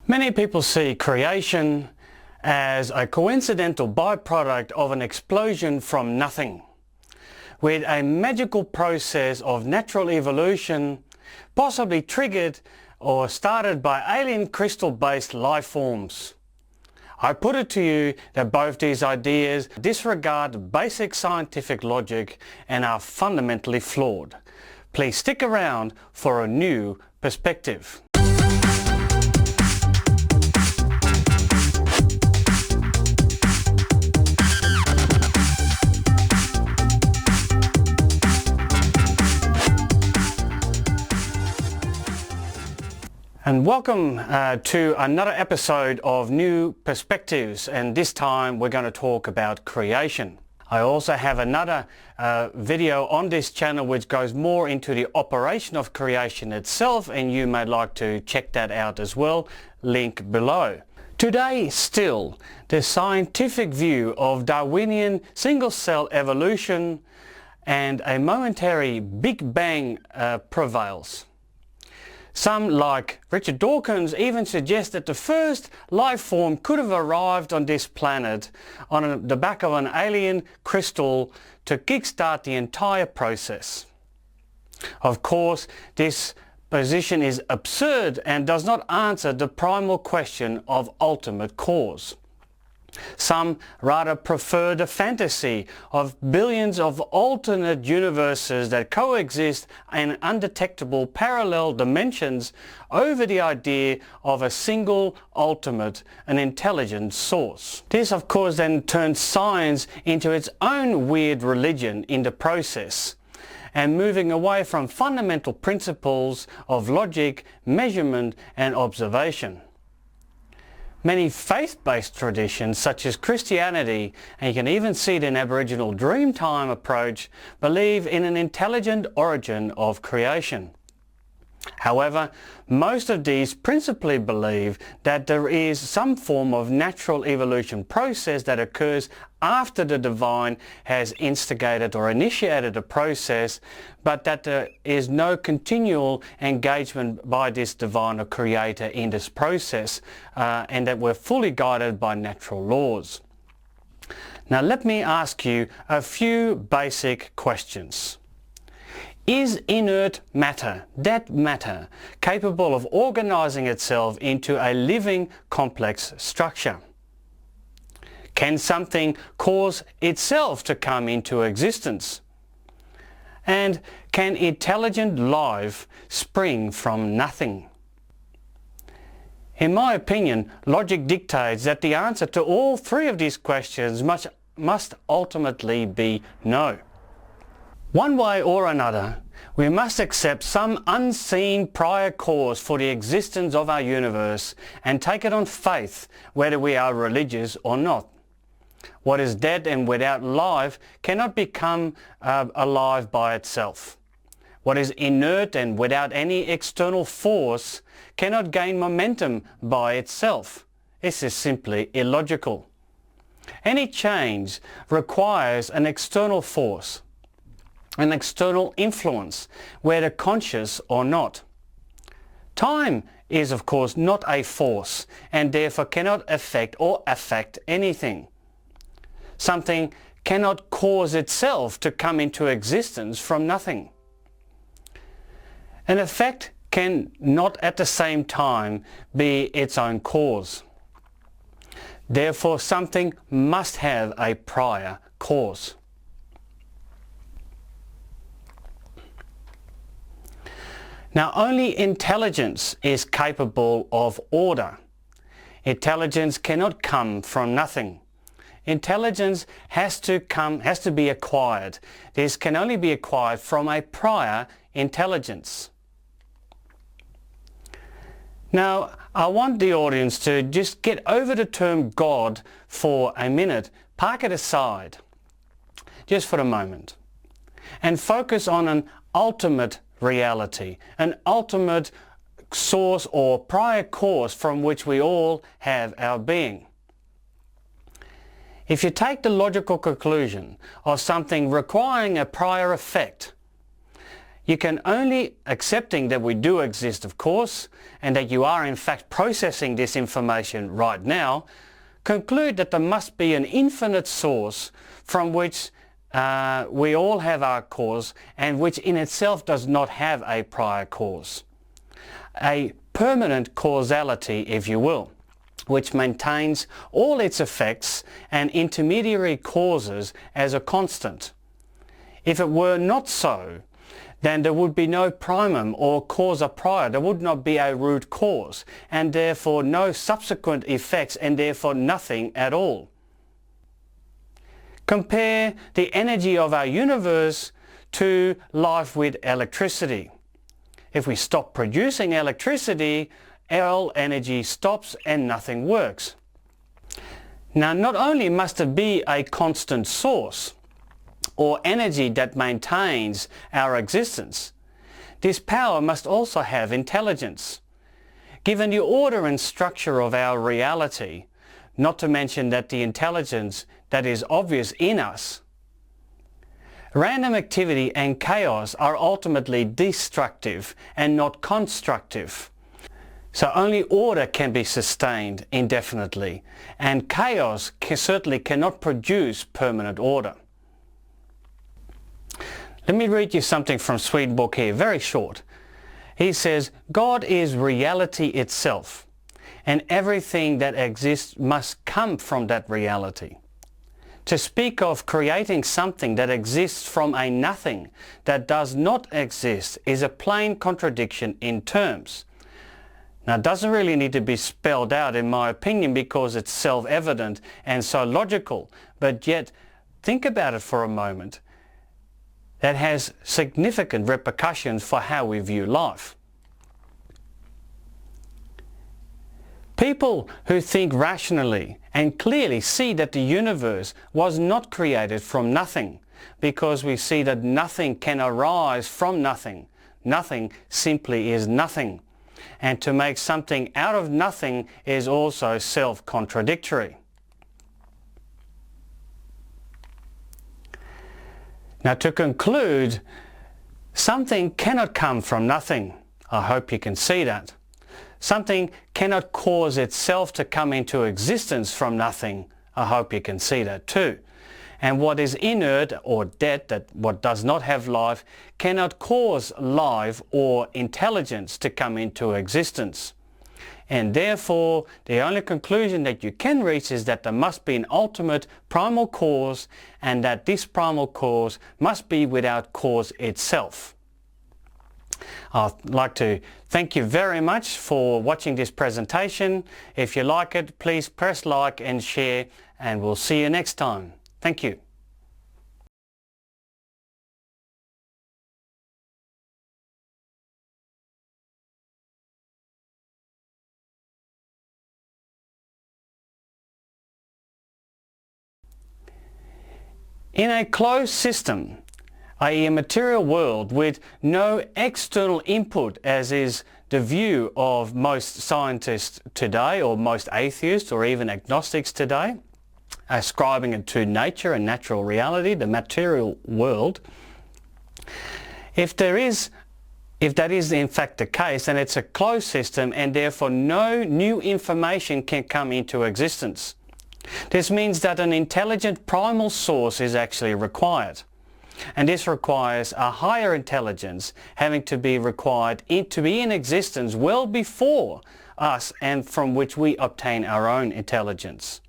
Many people see creation as a coincidental byproduct of an explosion from nothing, with a magical process of natural evolution possibly triggered or started by alien crystal-based life forms. I put it to you that both these ideas disregard basic scientific logic and are fundamentally flawed. Please stick around for a new perspective. And welcome to another episode of New Perspectives, and this time we're going to talk about creation. I also have another video on this channel which goes more into the operation of creation itself, and you may like to check that out as well, link below. Today still, the scientific view of Darwinian single-cell evolution and a momentary Big Bang prevails. Some, like Richard Dawkins, even suggest that the first life form could have arrived on this planet on the back of an alien crystal to kickstart the entire process. Of course, this position is absurd and does not answer the primal question of ultimate cause. Some rather prefer the fantasy of billions of alternate universes that coexist in undetectable parallel dimensions over the idea of a single ultimate and intelligent source. This of course then turns science into its own weird religion in the process, and moving away from fundamental principles of logic, measurement and observation. Many faith-based traditions such as Christianity, and you can even see it in Aboriginal Dreamtime approach, believe in an intelligent origin of creation. However, most of these principally believe that there is some form of natural evolution process that occurs after the divine has instigated or initiated a process, but that there is no continual engagement by this divine or creator in this process, and that we're fully guided by natural laws. Now let me ask you a few basic questions. Is inert matter, that matter, capable of organizing itself into a living complex structure? Can something cause itself to come into existence? And can intelligent life spring from nothing? In my opinion, logic dictates that the answer to all three of these questions must ultimately be no. One way or another, we must accept some unseen prior cause for the existence of our universe and take it on faith, whether we are religious or not. What is dead and without life cannot become alive by itself. What is inert and without any external force cannot gain momentum by itself. This is simply illogical. Any change requires an external force, an external influence, whether conscious or not. Time is of course not a force and therefore cannot affect anything. Something cannot cause itself to come into existence from nothing. An effect can not at the same time be its own cause. Therefore something must have a prior cause. Now only intelligence is capable of order. Intelligence cannot come from nothing. Intelligence has to be acquired. This can only be acquired from a prior intelligence. Now I want the audience to just get over the term God for a minute, park it aside just for a moment, and focus on an ultimate reality, an ultimate source or prior cause from which we all have our being. If you take the logical conclusion of something requiring a prior effect, You can only, accepting that we do exist of course, and that you are in fact processing this information right now, conclude that there must be an infinite source from which we all have our cause, and which in itself does not have a prior cause. A permanent causality, if you will, which maintains all its effects and intermediary causes as a constant. If it were not so, then there would be no primum or causa prior. There would not be a root cause, and therefore no subsequent effects, and therefore nothing at all. Compare the energy of our universe to life with electricity. If we stop producing electricity, all energy stops and nothing works. Now, not only must there be a constant source or energy that maintains our existence, this power must also have intelligence. Given the order and structure of our reality, not to mention that the intelligence that is obvious in us, random activity and chaos are ultimately destructive and not constructive. So only order can be sustained indefinitely, and chaos certainly cannot produce permanent order. Let me read you something from Swedenborg here, very short. He says, God is reality itself, and everything that exists must come from that reality. To speak of creating something that exists from a nothing that does not exist is a plain contradiction in terms. Now, it doesn't really need to be spelled out, in my opinion, because it's self-evident and so logical, but yet think about it for a moment. That has significant repercussions for how we view life. People who think rationally and clearly see that the universe was not created from nothing, because we see that nothing can arise from nothing. Nothing simply is nothing. And to make something out of nothing is also self-contradictory. Now, to conclude, something cannot come from nothing. I hope you can see that. Something cannot cause itself to come into existence from nothing. I hope you can see that too. And what is inert or dead, what does not have life, cannot cause life or intelligence to come into existence. And therefore, the only conclusion that you can reach is that there must be an ultimate primal cause, and that this primal cause must be without cause itself. I'd like to thank you very much for watching this presentation. If you like it, please press like and share, and we'll see you next time. Thank you. In a closed system, i.e. a material world with no external input, as is the view of most scientists today, or most atheists or even agnostics today, ascribing it to nature and natural reality, the material world. If that is in fact the case, then it's a closed system, and therefore no new information can come into existence. This means that an intelligent primal source is actually required. And this requires a higher intelligence having to be required to be in existence well before us, and from which we obtain our own intelligence.